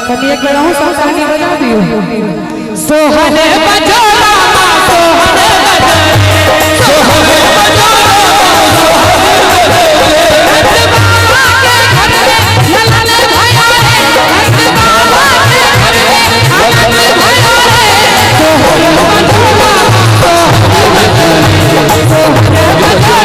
तनी एक बार सब संगी बजा दियो। सोहन बजो रामा सोहन बजो सोहन बजो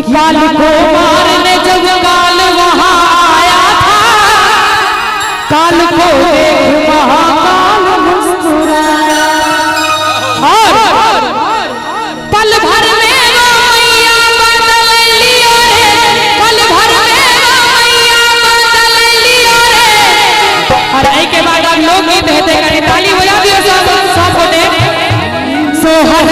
काल को मारने जब काल वहां आया था, काल को देख महाकाल मुस्कुराया और पल भर में वो मैया बदल लियो रे, पल भर में वो मैया बदल लियो रे। और आई के बाद आप लोग गीत कहते हैं, ताली बजा दियो सब को दे। सोहर